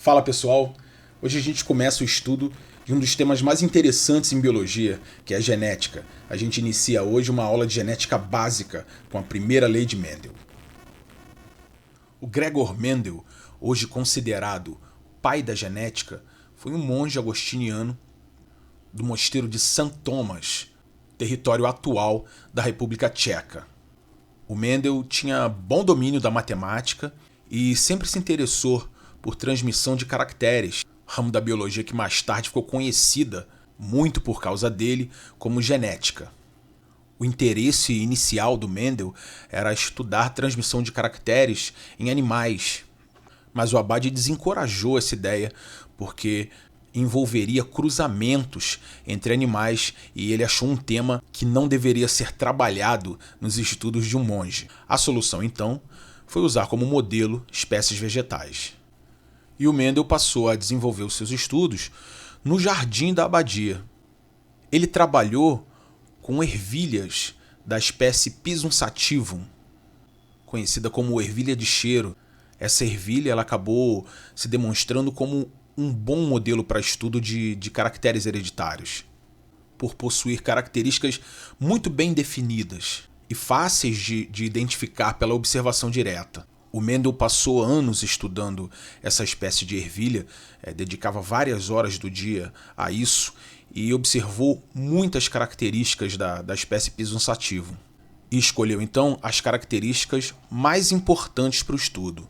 Fala pessoal, hoje a gente começa o estudo de um dos temas mais interessantes em biologia, que é a genética. A gente inicia hoje uma aula de genética básica com a primeira lei de Mendel. O Gregor Mendel, hoje considerado pai da genética, foi um monge agostiniano do mosteiro de St. Thomas, território atual da República Tcheca. O Mendel tinha bom domínio da matemática e sempre se interessou por transmissão de caracteres, ramo da biologia que mais tarde ficou conhecida, muito por causa dele, como genética. O interesse inicial do Mendel era estudar transmissão de caracteres em animais, mas o Abade desencorajou essa ideia porque envolveria cruzamentos entre animais e ele achou um tema que não deveria ser trabalhado nos estudos de um monge. A solução, então, foi usar como modelo espécies vegetais. E o Mendel passou a desenvolver os seus estudos no jardim da abadia. Ele trabalhou com ervilhas da espécie Pisum sativum, conhecida como ervilha de cheiro. Essa ervilha ela acabou se demonstrando como um bom modelo para estudo de caracteres hereditários, por possuir características muito bem definidas e fáceis de identificar pela observação direta. O Mendel passou anos estudando essa espécie de ervilha, dedicava várias horas do dia a isso e observou muitas características da espécie Pisum sativum. E escolheu então as características mais importantes para o estudo.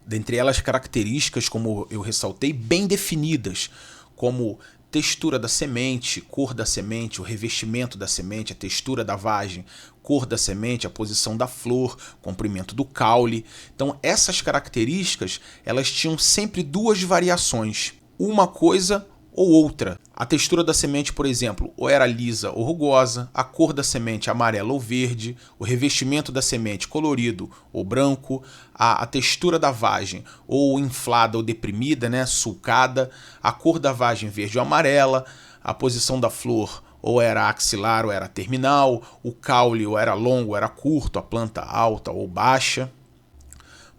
Dentre elas, características, como eu ressaltei, bem definidas, como textura da semente, cor da semente, o revestimento da semente, a textura da vagem, cor da semente, a posição da flor, comprimento do caule. Então, essas características, elas tinham sempre duas variações, uma coisa ou outra. A textura da semente, por exemplo, ou era lisa ou rugosa, a cor da semente amarela ou verde, o revestimento da semente colorido ou branco, a textura da vagem ou inflada ou deprimida, sulcada, a cor da vagem verde ou amarela, a posição da flor ou era axilar ou era terminal, o caule ou era longo ou era curto, a planta alta ou baixa.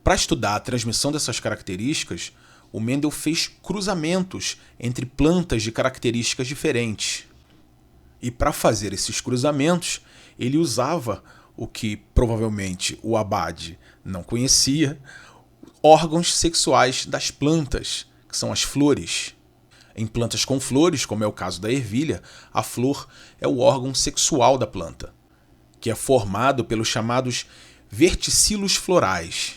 Para estudar a transmissão dessas características, o Mendel fez cruzamentos entre plantas de características diferentes. E para fazer esses cruzamentos, ele usava o que provavelmente o Abade não conhecia, órgãos sexuais das plantas, que são as flores. Em plantas com flores, como é o caso da ervilha, a flor é o órgão sexual da planta, que é formado pelos chamados verticilos florais.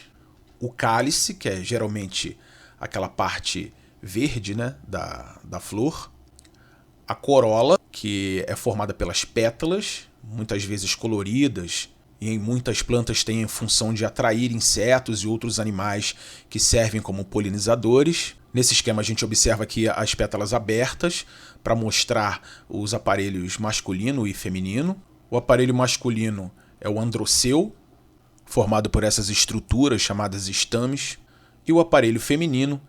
O cálice, que é geralmente aquela parte verde da flor, a corola, que é formada pelas pétalas, muitas vezes coloridas, e em muitas plantas tem a função de atrair insetos e outros animais que servem como polinizadores. Nesse esquema a gente observa aqui as pétalas abertas para mostrar os aparelhos masculino e feminino. O aparelho masculino é o androceu, formado por essas estruturas chamadas estames, e o aparelho feminino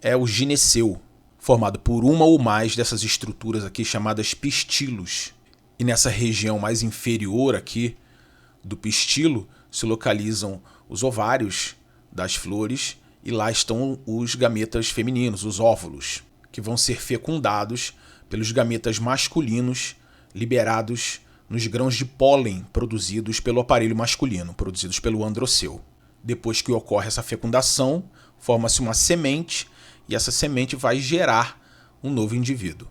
é o gineceu, formado por uma ou mais dessas estruturas aqui chamadas pistilos. E nessa região mais inferior aqui do pistilo se localizam os ovários das flores e lá estão os gametas femininos, os óvulos, que vão ser fecundados pelos gametas masculinos liberados nos grãos de pólen produzidos pelo aparelho masculino, produzidos pelo androceu. Depois que ocorre essa fecundação, forma-se uma semente e essa semente vai gerar um novo indivíduo.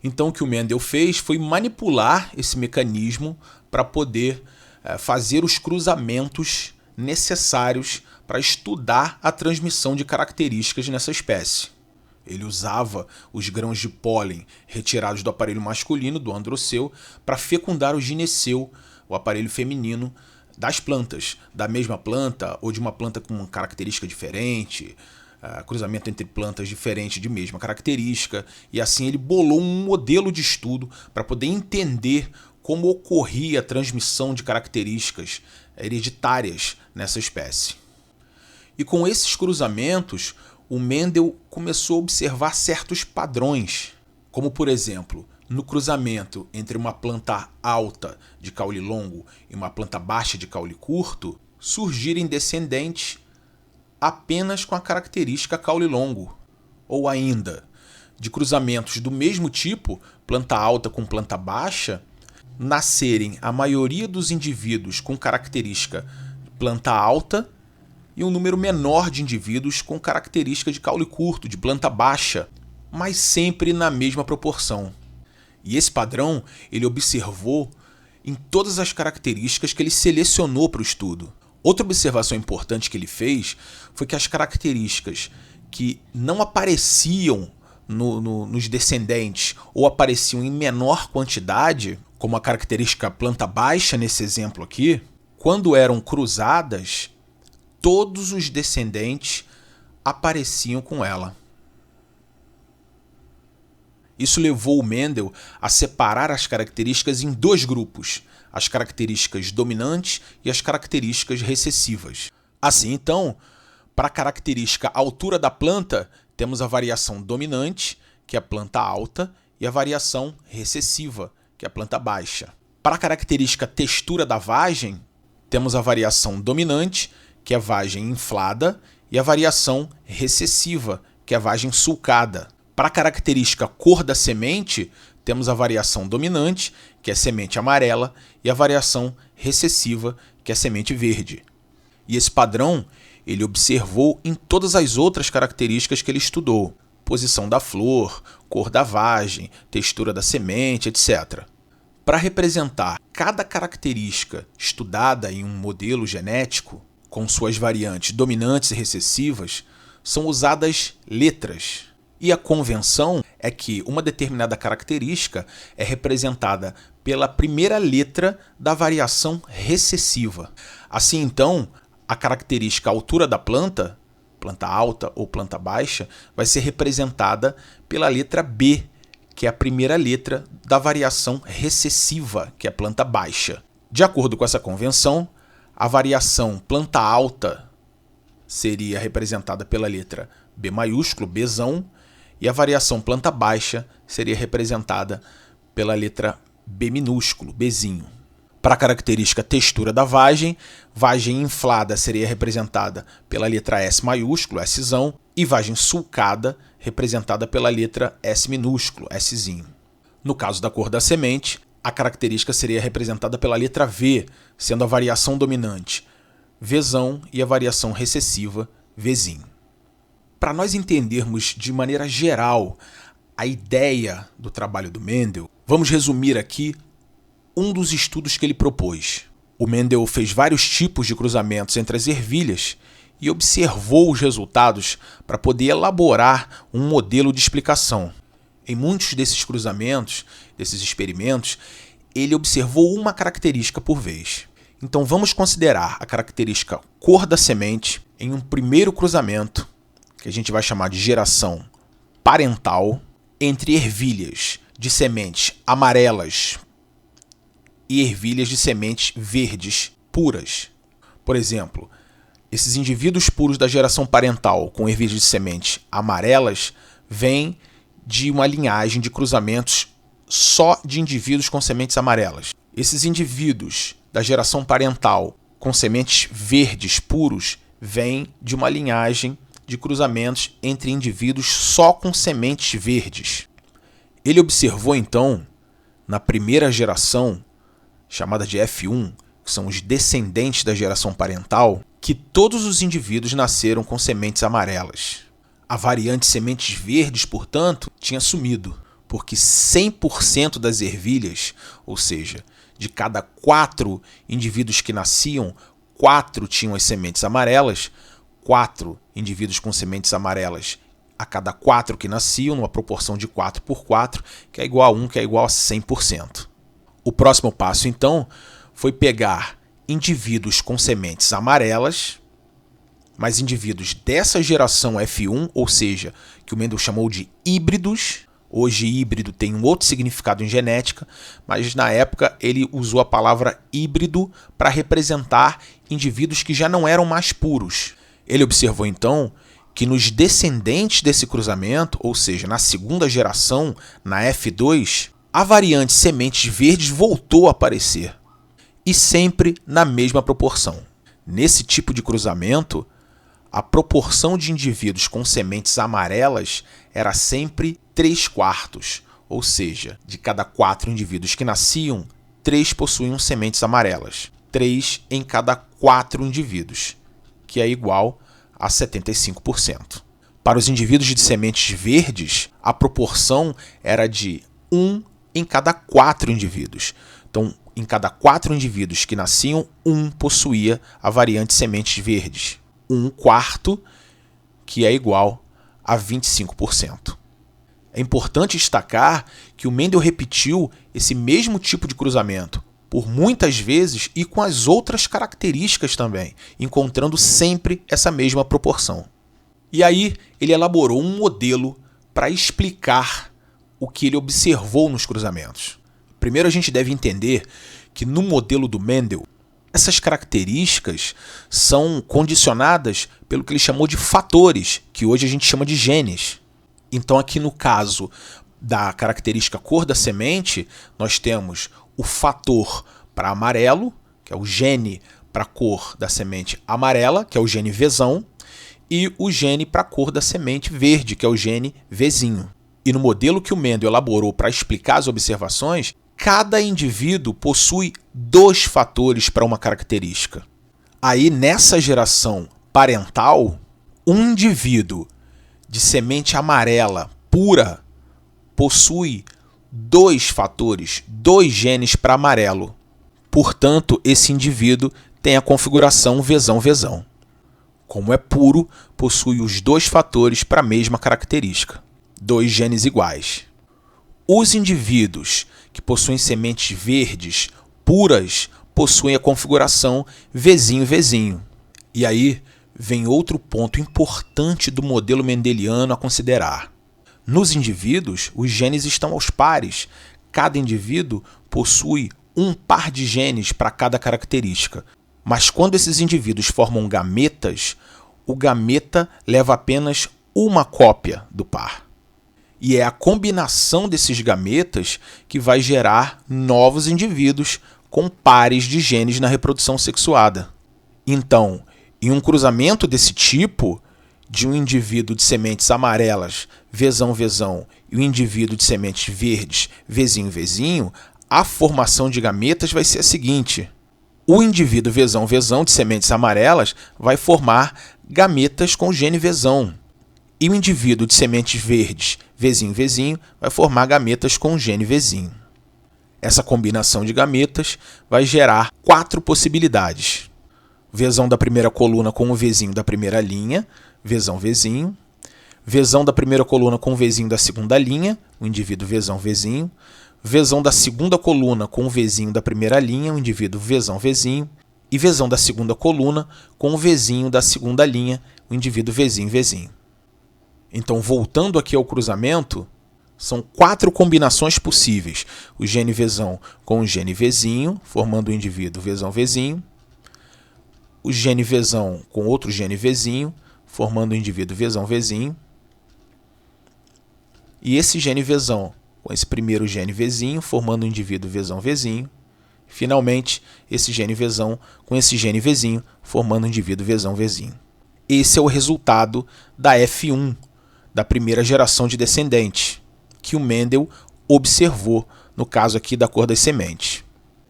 Então o que o Mendel fez foi manipular esse mecanismo para poder fazer os cruzamentos necessários para estudar a transmissão de características nessa espécie. Ele usava os grãos de pólen retirados do aparelho masculino, do androceu, para fecundar o gineceu, o aparelho feminino, das plantas, da mesma planta ou de uma planta com uma característica diferente, cruzamento entre plantas diferentes de mesma característica, e assim ele bolou um modelo de estudo para poder entender como ocorria a transmissão de características hereditárias nessa espécie. E com esses cruzamentos, o Mendel começou a observar certos padrões, como por exemplo, no cruzamento entre uma planta alta de caule longo e uma planta baixa de caule curto, surgirem descendentes apenas com a característica caule longo, ou ainda de cruzamentos do mesmo tipo, planta alta com planta baixa, nascerem a maioria dos indivíduos com característica planta alta e um número menor de indivíduos com característica de caule curto, de planta baixa, mas sempre na mesma proporção. E esse padrão ele observou em todas as características que ele selecionou para o estudo. Outra observação importante que ele fez foi que as características que não apareciam nos descendentes ou apareciam em menor quantidade, como a característica planta baixa nesse exemplo aqui, quando eram cruzadas, todos os descendentes apareciam com ela. Isso levou o Mendel a separar as características em dois grupos, as características dominantes e as características recessivas. Assim, então, para a característica altura da planta, temos a variação dominante, que é a planta alta, e a variação recessiva, que é a planta baixa. Para a característica textura da vagem, temos a variação dominante, que é a vagem inflada, e a variação recessiva, que é a vagem sulcada. Para a característica cor da semente, temos a variação dominante, que é a semente amarela, e a variação recessiva, que é a semente verde. E esse padrão ele observou em todas as outras características que ele estudou: posição da flor, cor da vagem, textura da semente, etc. Para representar cada característica estudada em um modelo genético, com suas variantes dominantes e recessivas, são usadas letras. E a convenção é que uma determinada característica é representada pela primeira letra da variação recessiva. Assim, então, a característica altura da planta, planta alta ou planta baixa, vai ser representada pela letra B, que é a primeira letra da variação recessiva, que é a planta baixa. De acordo com essa convenção, a variação planta alta seria representada pela letra B maiúsculo, Bzão, e a variação planta baixa seria representada pela letra B minúsculo, Bzinho. Para a característica textura da vagem, vagem inflada seria representada pela letra S maiúsculo, Szão, e vagem sulcada representada pela letra S minúsculo, Szinho. No caso da cor da semente, a característica seria representada pela letra V, sendo a variação dominante Vzão e a variação recessiva Vzinho. Para nós entendermos de maneira geral a ideia do trabalho do Mendel, vamos resumir aqui um dos estudos que ele propôs. O Mendel fez vários tipos de cruzamentos entre as ervilhas e observou os resultados para poder elaborar um modelo de explicação. Em muitos desses cruzamentos, desses experimentos, ele observou uma característica por vez. Então vamos considerar a característica cor da semente em um primeiro cruzamento, que a gente vai chamar de geração parental, entre ervilhas de sementes amarelas e ervilhas de sementes verdes puras. Por exemplo, esses indivíduos puros da geração parental com ervilhas de sementes amarelas vêm de uma linhagem de cruzamentos só de indivíduos com sementes amarelas. Esses indivíduos da geração parental com sementes verdes puros vêm de uma linhagem de cruzamentos entre indivíduos só com sementes verdes. Ele observou então, na primeira geração, chamada de F1, que são os descendentes da geração parental, que todos os indivíduos nasceram com sementes amarelas. A variante sementes verdes, portanto, tinha sumido, porque 100% das ervilhas, ou seja, de cada 4 indivíduos que nasciam, 4 tinham as sementes amarelas, 4 indivíduos com sementes amarelas a cada 4 que nasciam, numa proporção de 4 por 4, que é igual a 1, que é igual a 100%. O próximo passo, então, foi pegar indivíduos com sementes amarelas, mas indivíduos dessa geração F1, ou seja, que o Mendel chamou de híbridos. Hoje, híbrido tem um outro significado em genética, mas na época ele usou a palavra híbrido para representar indivíduos que já não eram mais puros. Ele observou, então, que nos descendentes desse cruzamento, ou seja, na segunda geração, na F2, a variante sementes verdes voltou a aparecer, e sempre na mesma proporção. Nesse tipo de cruzamento, a proporção de indivíduos com sementes amarelas era sempre 3/4, ou seja, de cada 4 indivíduos que nasciam, 3 possuíam sementes amarelas. 3 em cada 4 indivíduos, que é igual a 75%. Para os indivíduos de sementes verdes, a proporção era de 1 em cada 4 indivíduos. Então, em cada 4 indivíduos que nasciam, 1 possuía a variante sementes verdes. 1/4, que é igual a 25%. É importante destacar que o Mendel repetiu esse mesmo tipo de cruzamento por muitas vezes e com as outras características também, encontrando sempre essa mesma proporção. E aí ele elaborou um modelo para explicar o que ele observou nos cruzamentos. Primeiro a gente deve entender que no modelo do Mendel, essas características são condicionadas pelo que ele chamou de fatores, que hoje a gente chama de genes. Então aqui no caso da característica cor da semente, nós temos o fator para amarelo, que é o gene para a cor da semente amarela, que é o gene Vzão, e o gene para a cor da semente verde, que é o gene Vzinho. E no modelo que o Mendel elaborou para explicar as observações, cada indivíduo possui 2 fatores para uma característica. Aí nessa geração parental, um indivíduo de semente amarela pura possui 2 fatores, 2 genes para amarelo. Portanto, esse indivíduo tem a configuração Vzão-Vzão. Como é puro, possui os 2 fatores para a mesma característica, 2 genes iguais. Os indivíduos que possuem sementes verdes puras possuem a configuração Vzinho-Vzinho. E aí vem outro ponto importante do modelo mendeliano a considerar. Nos indivíduos, os genes estão aos pares. Cada indivíduo possui um par de genes para cada característica. Mas quando esses indivíduos formam gametas, o gameta leva apenas uma cópia do par. E é a combinação desses gametas que vai gerar novos indivíduos com pares de genes na reprodução sexuada. Então, em um cruzamento desse tipo, de um indivíduo de sementes amarelas, Vzão-Vzão, e um indivíduo de sementes verdes, Vzinho-Vzinho, a formação de gametas vai ser a seguinte: o indivíduo Vzão-Vzão de sementes amarelas vai formar gametas com o gene Vzão. E o indivíduo de sementes verdes, Vzinho-Vzinho, vai formar gametas com o gene Vzinho. Essa combinação de gametas vai gerar 4 possibilidades. Vzão da primeira coluna com o Vzinho da primeira linha, Vzão-Vzinho. Vzão da primeira coluna com o Vzinho da segunda linha, o indivíduo Vzão-Vzinho. Vzão da segunda coluna com o Vzinho da primeira linha, o indivíduo Vzão-Vzinho. E Vzão da segunda coluna com o Vzinho da segunda linha, o indivíduo Vzinho-Vzinho. Então, voltando aqui ao cruzamento, são 4 combinações possíveis. O gene Vzão com o gene Vzinho, formando o indivíduo Vzão-Vzinho. O gene Vzão com outro gene Vzinho, formando o indivíduo Vzão-Vzinho. E esse gene Vzão com esse primeiro gene Vzinho, formando o indivíduo Vzão-Vzinho. Finalmente, esse gene Vzão com esse gene Vzinho, formando o indivíduo Vzão-Vzinho. Esse é o resultado da F1, da primeira geração de descendente, que o Mendel observou no caso aqui da cor das sementes.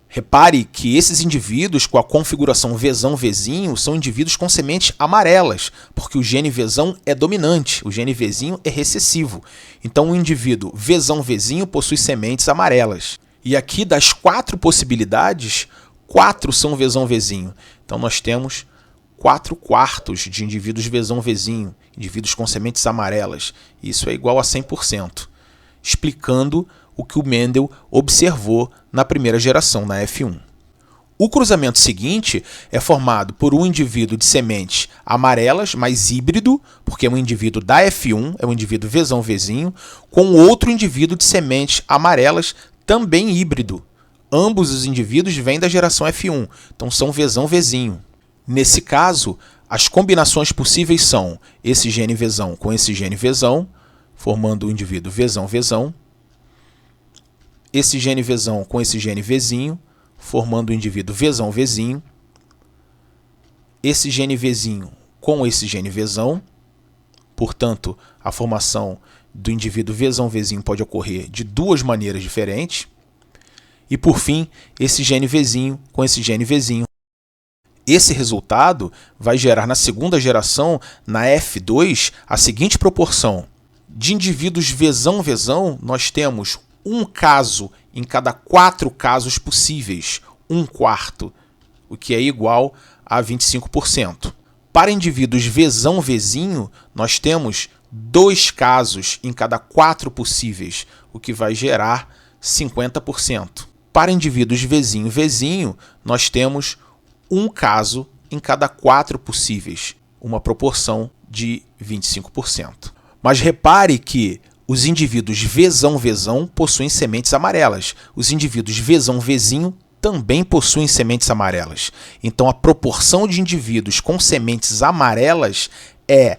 Repare que esses indivíduos com a configuração Vzão-Vzinho são indivíduos com sementes amarelas, porque o gene Vzão é dominante, o gene Vzinho é recessivo. Então o indivíduo Vzão-Vzinho possui sementes amarelas. E aqui das 4 possibilidades, 4 são Vzão-Vzinho. Então nós temos 4/4 de indivíduos Vzão-Vzinho, indivíduos com sementes amarelas. Isso é igual a 100%, explicando o que o Mendel observou na primeira geração, na F1. O cruzamento seguinte é formado por um indivíduo de sementes amarelas, mas híbrido, porque é um indivíduo da F1, é um indivíduo Vzão-Vzinho, com outro indivíduo de sementes amarelas, também híbrido. Ambos os indivíduos vêm da geração F1, então são Vzão-Vzinho. Nesse caso, as combinações possíveis são esse gene Vzão com esse gene Vzão, formando o indivíduo Vzão-Vzão. Esse gene Vzão com esse gene Vzinho, formando o indivíduo Vzão-Vzinho. Esse gene Vzinho com esse gene Vzão. Portanto, a formação do indivíduo Vzão-Vzinho pode ocorrer de duas maneiras diferentes. E, por fim, esse gene Vzinho com esse gene Vzinho. Esse resultado vai gerar na segunda geração, na F2, a seguinte proporção. De indivíduos Vzão-Vzão, nós temos um caso em cada 4 casos possíveis, 1/4, o que é igual a 25%. Para indivíduos Vzão-Vzinho, nós temos 2 casos em cada 4 possíveis, o que vai gerar 50%. Para indivíduos Vzinho-Vzinho, nós temos um caso em cada 4 possíveis, uma proporção de 25%. Mas repare que os indivíduos Vzão-Vzão possuem sementes amarelas. Os indivíduos Vzão-Vzinho também possuem sementes amarelas. Então, a proporção de indivíduos com sementes amarelas é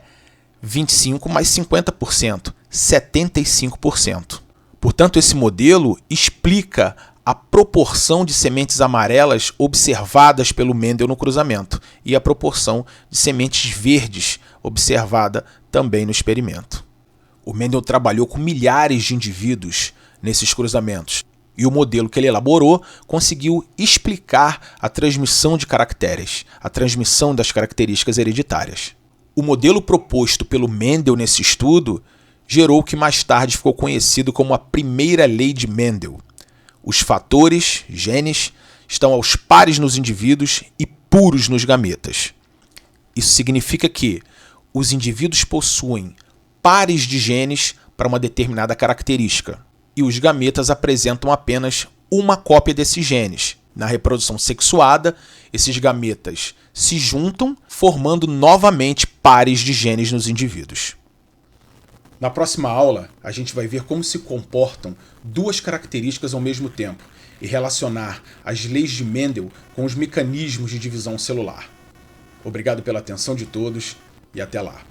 25 mais 50%, 75%. Portanto, esse modelo explica a proporção de sementes amarelas observadas pelo Mendel no cruzamento e a proporção de sementes verdes observada também no experimento. O Mendel trabalhou com milhares de indivíduos nesses cruzamentos e o modelo que ele elaborou conseguiu explicar a transmissão de caracteres, a transmissão das características hereditárias. O modelo proposto pelo Mendel nesse estudo gerou o que mais tarde ficou conhecido como a primeira lei de Mendel. Os fatores, genes, estão aos pares nos indivíduos e puros nos gametas. Isso significa que os indivíduos possuem pares de genes para uma determinada característica e os gametas apresentam apenas uma cópia desses genes. Na reprodução sexuada, esses gametas se juntam, formando novamente pares de genes nos indivíduos. Na próxima aula, a gente vai ver como se comportam 2 características ao mesmo tempo e relacionar as leis de Mendel com os mecanismos de divisão celular. Obrigado pela atenção de todos e até lá.